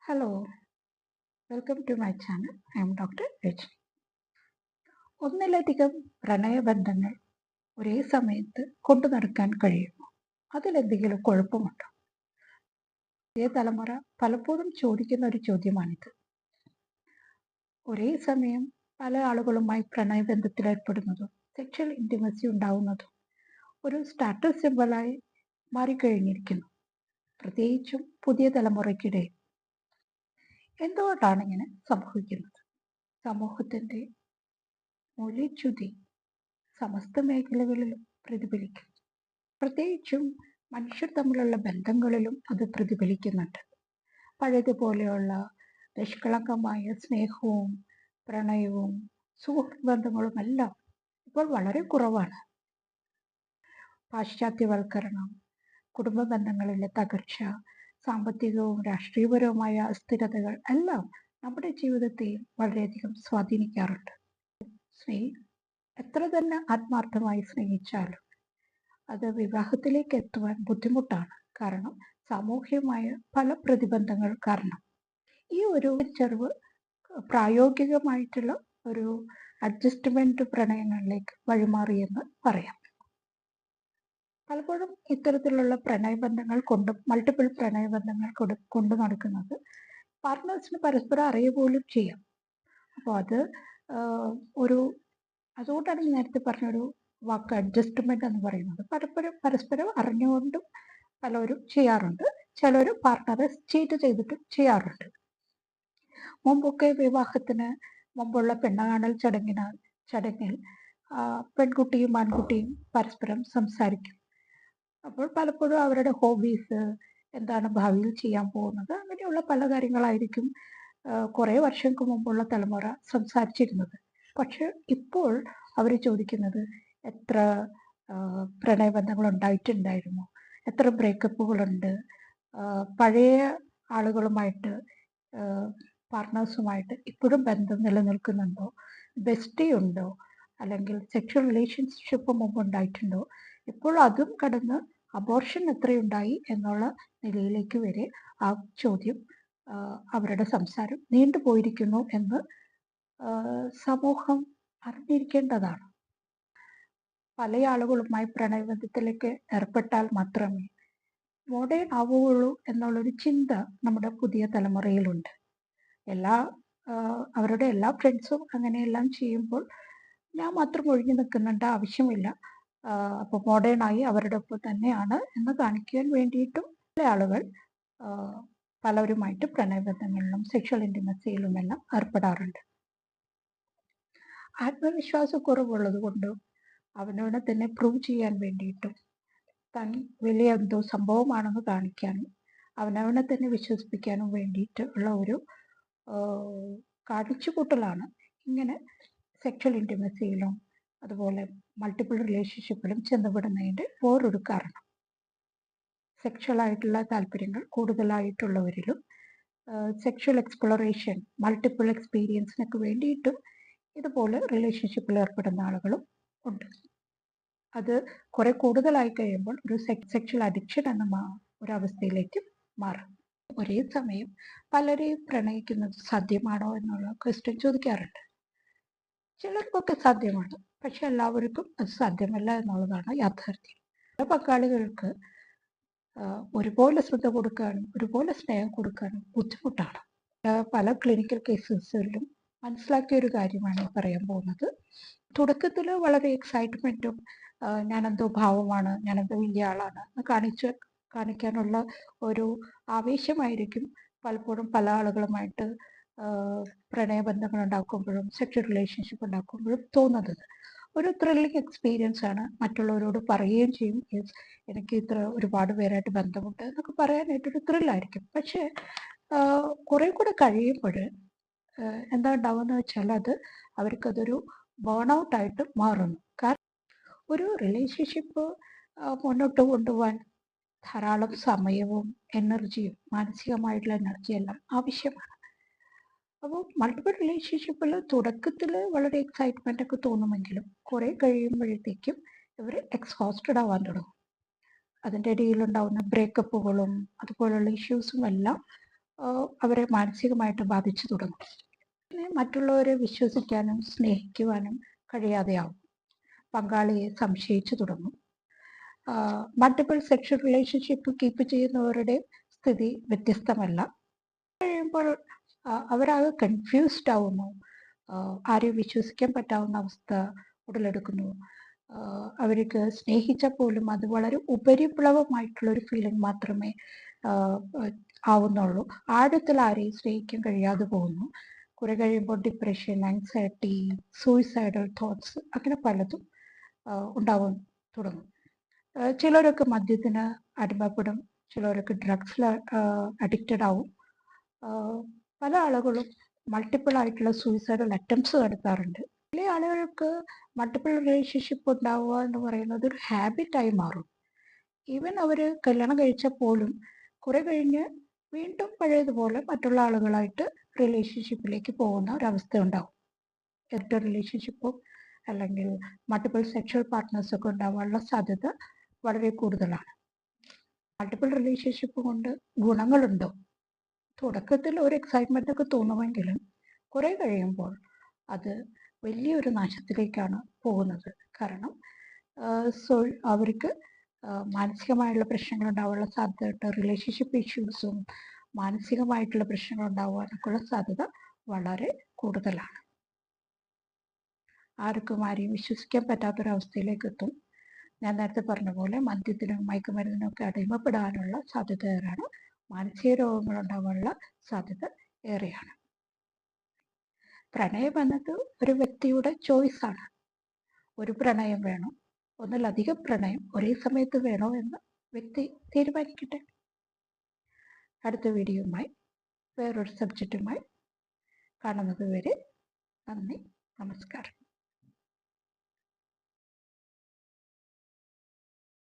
Hello, welcome to my channel. I'm doctor Rajani. ഒന്നിലധികം പ്രണയബന്ധങ്ങൾ ഒരേ സമയത്ത് കൊണ്ടു നടക്കാൻ കഴിയുമോ? അതിലെന്തെങ്കിലും കുഴപ്പമുണ്ടോ? പുതിയ തലമുറ പലപ്പോഴും ചോദിക്കുന്ന ഒരു ചോദ്യമാണിത്. ഒരേ സമയം പല ആളുകളുമായി പ്രണയബന്ധത്തിലേർപ്പെടുന്നതും സെക്ഷൽ ഇൻറ്റിമസി ഉണ്ടാവുന്നതും ഒരു സ്റ്റാറ്റസ് സിംബലായി മാറിക്കഴിഞ്ഞിരിക്കുന്നു, പ്രത്യേകിച്ചും പുതിയ തലമുറയ്ക്കിടയിൽ. എന്തുകൊണ്ടാണ് ഇങ്ങനെ സംഭവിക്കുന്നത്? സമൂഹത്തിന്റെ മൂല്യച്യുതി സമസ്ത മേഖലകളിലും പ്രതിഫലിക്കും. പ്രത്യേകിച്ചും മനുഷ്യർ തമ്മിലുള്ള ബന്ധങ്ങളിലും അത് പ്രതിഫലിക്കുന്നുണ്ട്. പഴയതുപോലെയുള്ള നിഷ്കളങ്കമായ സ്നേഹവും പ്രണയവും സുഹൃത്ത് ബന്ധങ്ങളുമെല്ലാം ഇപ്പോൾ വളരെ കുറവാണ്. പാശ്ചാത്യവൽക്കരണം, കുടുംബ ബന്ധങ്ങളിലെ തകർച്ച, സാമ്പത്തികവും രാഷ്ട്രീയപരവുമായ അസ്ഥിരതകൾ എല്ലാം നമ്മുടെ ജീവിതത്തെയും വളരെയധികം സ്വാധീനിക്കാറുണ്ട്. എത്ര തന്നെ ആത്മാർത്ഥമായി സ്നേഹിച്ചാലും അത് വിവാഹത്തിലേക്ക് എത്തുവാൻ ബുദ്ധിമുട്ടാണ്. കാരണം സാമൂഹ്യമായ പല പ്രതിബന്ധങ്ങൾ കാരണം. ഈ ഒരു ചെറുവ് പ്രായോഗികമായിട്ടുള്ള ഒരു അഡ്ജസ്റ്റ്മെന്റ് പ്രണയങ്ങളിലേക്ക് വഴിമാറിയെന്ന് പറയാം. പലപ്പോഴും ഇത്തരത്തിലുള്ള പ്രണയബന്ധങ്ങൾ മൾട്ടിപ്പിൾ പ്രണയബന്ധങ്ങൾ കൊണ്ടു നടക്കുന്നത് പാർട്ട്നേഴ്സിന് പരസ്പരം അറിയുക പോലും ചെയ്യാം. അപ്പോൾ അത് ഒരു അതുകൊണ്ടാണ് ഞാൻ നേരത്തെ പറഞ്ഞൊരു വാക്ക് അഡ്ജസ്റ്റ്മെന്റ് എന്ന് പറയുന്നത്. പരസ്പരം അറിഞ്ഞുകൊണ്ടും പലരും ചെയ്യാറുണ്ട്. ചിലർ പാർട്ട്ണറെ ചീറ്റ് ചെയ്തിട്ടും ചെയ്യാറുണ്ട്. മുമ്പൊക്കെ വിവാഹത്തിന് മുമ്പുള്ള പെണ്ണുകാണൽ ചടങ്ങിൽ പെൺകുട്ടിയും ആൺകുട്ടിയും പരസ്പരം സംസാരിക്കും. അപ്പോൾ പലപ്പോഴും അവരുടെ ഹോബീസ് എന്താണ്, ഭാവിയിൽ ചെയ്യാൻ പോകുന്നത്, അങ്ങനെയുള്ള പല കാര്യങ്ങളായിരിക്കും കുറേ വർഷങ്ങൾക്ക് മുമ്പുള്ള തലമുറ സംസാരിച്ചിരുന്നത്. പക്ഷെ ഇപ്പോൾ അവർ ചോദിക്കുന്നത് എത്ര പ്രണയബന്ധങ്ങൾ ഉണ്ടായിട്ടുണ്ടായിരുന്നു, എത്ര ബ്രേക്കപ്പുകളുണ്ട്, പഴയ ആളുകളുമായിട്ട് പാർട്ട്നേഴ്സുമായിട്ട് ഇപ്പോഴും ബന്ധം നിലനിൽക്കുന്നുണ്ടോ, ബെസ്റ്റി ഉണ്ടോ, അല്ലെങ്കിൽ സെക്ഷൽ റിലേഷൻഷിപ്പ് മുമ്പ് ഉണ്ടായിട്ടുണ്ടോ, ഇപ്പോൾ അതും കടന്ന് അബോർഷൻ എത്രയുണ്ടായി എന്നുള്ള നിലയിലേക്ക് വരെ ആ ചോദ്യം, അവരുടെ സംസാരം നീണ്ടുപോയിരിക്കുന്നു എന്ന് സമൂഹം അറിഞ്ഞിരിക്കേണ്ടതാണ്. പല ആളുകളുമായി പ്രണയബന്ധത്തിലേക്ക് ഏർപ്പെട്ടാൽ മാത്രമേ മോഡേൺ ആവുകയുള്ളൂ എന്നുള്ളൊരു ചിന്ത നമ്മുടെ പുതിയ തലമുറയിലുണ്ട്. അവരുടെ എല്ലാ ഫ്രണ്ട്സും അങ്ങനെയെല്ലാം ചെയ്യുമ്പോൾ ഞാൻ മാത്രം ഒഴിഞ്ഞു നിൽക്കുന്നുണ്ട്, ആവശ്യമില്ല, അപ്പോൾ മോഡേണായി അവരുടെ ഒപ്പം തന്നെയാണ് എന്ന് കാണിക്കാൻ വേണ്ടിയിട്ടും ചില ആളുകൾ പലരുമായിട്ട് പ്രണയബന്ധങ്ങളിലും സെക്ഷൽ ഇൻറ്റിമസിയിലുമെല്ലാം ഏർപ്പെടാറുണ്ട്. ആത്മവിശ്വാസക്കുറവുള്ളത് കൊണ്ടും അവനവനെ തന്നെ പ്രൂവ് ചെയ്യാൻ വേണ്ടിയിട്ടും താൻ വലിയ എന്തോ സംഭവമാണെന്ന് കാണിക്കാനും അവനവനെ തന്നെ വിശ്വസിപ്പിക്കാനും വേണ്ടിയിട്ട് ഉള്ള ഒരു കാണിച്ചുകൂട്ടലാണ് ഇങ്ങനെ സെക്ഷൽ ഇൻറ്റിമസിയിലും അതുപോലെ മൾട്ടിപ്പിൾ റിലേഷൻഷിപ്പിലും ചെന്നപ്പെടുന്നതിൻ്റെ വേറൊരു കാരണം. സെക്ഷലായിട്ടുള്ള താല്പര്യങ്ങൾ കൂടുതലായിട്ടുള്ളവരിലും സെക്ഷൽ എക്സ്പ്ലോറേഷൻ, മൾട്ടിപ്പിൾ എക്സ്പീരിയൻസിനൊക്കെ വേണ്ടിയിട്ടും ഇതുപോലെ റിലേഷൻഷിപ്പിൽ ഏർപ്പെടുന്ന ആളുകളും ഉണ്ട്. അത് കുറെ കൂടുതലായി കഴിയുമ്പോൾ ഒരു സെക്ഷൽ അഡിക്ഷൻ എന്ന ഒരവസ്ഥയിലേക്ക് മാറും. ഒരേ സമയം പലരെയും പ്രണയിക്കുന്നത് സാധ്യമാണോ എന്നുള്ള ക്വസ്റ്റ്യൻ ചോദിക്കാറുണ്ട്. ചിലർക്കൊക്കെ സാധ്യമാണ്, പക്ഷെ എല്ലാവർക്കും അത് സാധ്യമല്ല എന്നുള്ളതാണ് യാഥാർത്ഥ്യം. പല പങ്കാളികൾക്ക് ഒരുപോലെ ശ്രദ്ധ കൊടുക്കാനും ഒരുപോലെ സ്നേഹം കൊടുക്കാനും ബുദ്ധിമുട്ടാണ്. പല ക്ലിനിക്കൽ കേസസിലും മനസ്സിലാക്കിയ ഒരു കാര്യമാണ് പറയാൻ പോകുന്നത്. തുടക്കത്തിൽ വളരെ എക്സൈറ്റ്മെന്റും ഞാനെന്തോ ഭാവമാണ്, ഞാനെന്തോ വലിയ ആളാണ് എന്ന് കാണിക്കാനുള്ള ഒരു ആവേശമായിരിക്കും പലപ്പോഴും പല ആളുകളുമായിട്ട് പ്രണയബന്ധങ്ങൾ ഉണ്ടാക്കുമ്പോഴും സെക്ഷൽ റിലേഷൻഷിപ്പ് ഉണ്ടാക്കുമ്പോഴും തോന്നുന്നത്. ഒരു ത്രില്ലിങ് എക്സ്പീരിയൻസ് ആണ്. മറ്റുള്ളവരോട് പറയുകയും ചെയ്യും, എനിക്ക് ഇത്ര ഒരുപാട് പേരായിട്ട് ബന്ധമുണ്ട് എന്നൊക്കെ പറയാനായിട്ടൊരു ത്രില്ലായിരിക്കും. പക്ഷെ കുറെ കൂടെ കഴിയുമ്പോൾ എന്താ ഉണ്ടാവുമെന്ന് വെച്ചാൽ അവർക്കതൊരു ബേൺ ഔട്ടായിട്ട് മാറുന്നു. കാരണം ഒരു റിലേഷൻഷിപ്പ് മുന്നോട്ട് കൊണ്ടുപോകാൻ ധാരാളം സമയവും എനർജിയും മാനസികമായിട്ടുള്ള എനർജിയെല്ലാം ആവശ്യമാണ്. അപ്പോൾ മൾട്ടിപ്പിൾ റിലേഷൻഷിപ്പിൽ തുടക്കത്തിൽ വളരെ എക്സൈറ്റ്മെന്റ് ഒക്കെ തോന്നുമെങ്കിലും കുറെ കഴിയുമ്പോഴത്തേക്കും ഇവർ എക്സ്ഹോസ്റ്റഡ് ആവാൻ തുടങ്ങും. അതിൻ്റെ ഇടയിലുണ്ടാവുന്ന ബ്രേക്കപ്പുകളും അതുപോലുള്ള ഇഷ്യൂസും എല്ലാം അവരെ മാനസികമായിട്ട് ബാധിച്ചു തുടങ്ങും. പിന്നെ മറ്റുള്ളവരെ വിശ്വസിക്കാനും സ്നേഹിക്കുവാനും കഴിയാതെയാവും. പങ്കാളിയെ സംശയിച്ചു തുടങ്ങും. മൾട്ടിപ്പിൾ സെക്ഷൽ റിലേഷൻഷിപ്പ് കീപ്പ് ചെയ്യുന്നവരുടെ സ്ഥിതി വ്യത്യസ്തമല്ല. കഴിയുമ്പോൾ അവരാകെ കൺഫ്യൂസ്ഡ് ആവുന്നു. ആരെയും വിശ്വസിക്കാൻ പറ്റാവുന്ന അവസ്ഥ ഉടലെടുക്കുന്നു. അവർക്ക് സ്നേഹിച്ചാൽ പോലും അത് വളരെ ഉപരിപ്ലവമായിട്ടുള്ളൊരു ഫീലിംഗ് മാത്രമേ ആവുന്നുള്ളൂ. ആഴത്തിൽ ആരെയും സ്നേഹിക്കാൻ കഴിയാതെ പോകുന്നു. കുറെ കഴിയുമ്പോൾ ഡിപ്രഷൻ, ആങ്സൈറ്റി, സൂയിസൈഡൽ തോട്ട്സ് അങ്ങനെ പലതും ഉണ്ടാവാൻ തുടങ്ങും. ചിലരൊക്കെ മദ്യത്തിന് അടിമപ്പെടും, ചിലരൊക്കെ ഡ്രഗ്സിൽ അഡിക്റ്റഡ് ആവും. പല ആളുകളും മൾട്ടിപ്പിൾ ആയിട്ടുള്ള സൂയിസൈഡൽ അറ്റംപ്റ്റ്സ് നടത്താറുണ്ട്. ചില ആളുകൾക്ക് മൾട്ടിപ്പിൾ റിലേഷൻഷിപ്പ് ഉണ്ടാവുക എന്ന് പറയുന്നത് ഒരു ഹാബിറ്റായി മാറും. ഈവൻ അവർ കല്യാണം കഴിച്ചാൽ പോലും കുറെ കഴിഞ്ഞ് വീണ്ടും പഴയതുപോലെ മറ്റുള്ള ആളുകളായിട്ട് റിലേഷൻഷിപ്പിലേക്ക് പോകുന്ന ഒരവസ്ഥ ഉണ്ടാവും. എത്ര റിലേഷൻഷിപ്പും അല്ലെങ്കിൽ മൾട്ടിപ്പിൾ സെക്ഷൽ പാർട്ട്നേഴ്സൊക്കെ ഉണ്ടാവാനുള്ള സാധ്യത വളരെ കൂടുതലാണ്. മൾട്ടിപ്പിൾ റിലേഷൻഷിപ്പ് കൊണ്ട് ഗുണങ്ങളുണ്ടോ? തുടക്കത്തിൽ ഒരു എക്സൈറ്റ്മെൻ്റ് ഒക്കെ തോന്നുമെങ്കിലും കുറെ കഴിയുമ്പോൾ അത് വലിയൊരു നാശത്തിലേക്കാണ് പോകുന്നത്. കാരണം അവർക്ക് മാനസികമായുള്ള പ്രശ്നങ്ങൾ ഉണ്ടാവാനുള്ള സാധ്യത, റിലേഷൻഷിപ്പ് ഇഷ്യൂസും മാനസികമായിട്ടുള്ള പ്രശ്നങ്ങൾ ഉണ്ടാവാനൊക്കെയുള്ള സാധ്യത വളരെ കൂടുതലാണ്. ആർക്കും ആരെയും വിശ്വസിക്കാൻ പറ്റാത്തൊരവസ്ഥയിലേക്ക് എത്തും. ഞാൻ നേരത്തെ പറഞ്ഞ പോലെ മദ്യത്തിനും മയക്കുമരുന്നിനും ഒക്കെ അടിമപ്പെടാനുള്ള സാധ്യത ഏറെയാണ്. മാനസിക രോഗങ്ങൾ ഉണ്ടാവാനുള്ള സാധ്യത ഏറെയാണ്. പ്രണയം എന്നത് ഒരു വ്യക്തിയുടെ ചോയ്സാണ്. ഒരു പ്രണയം വേണോ, ഒന്നിലധികം പ്രണയം ഒരേ സമയത്ത് വേണോ എന്ന് വ്യക്തി തീരുമാനിക്കട്ടെ. അടുത്ത വീഡിയോയുമായി വേറൊരു സബ്ജക്റ്റുമായി കാണുന്നത് വരെ നന്ദി, നമസ്കാരം.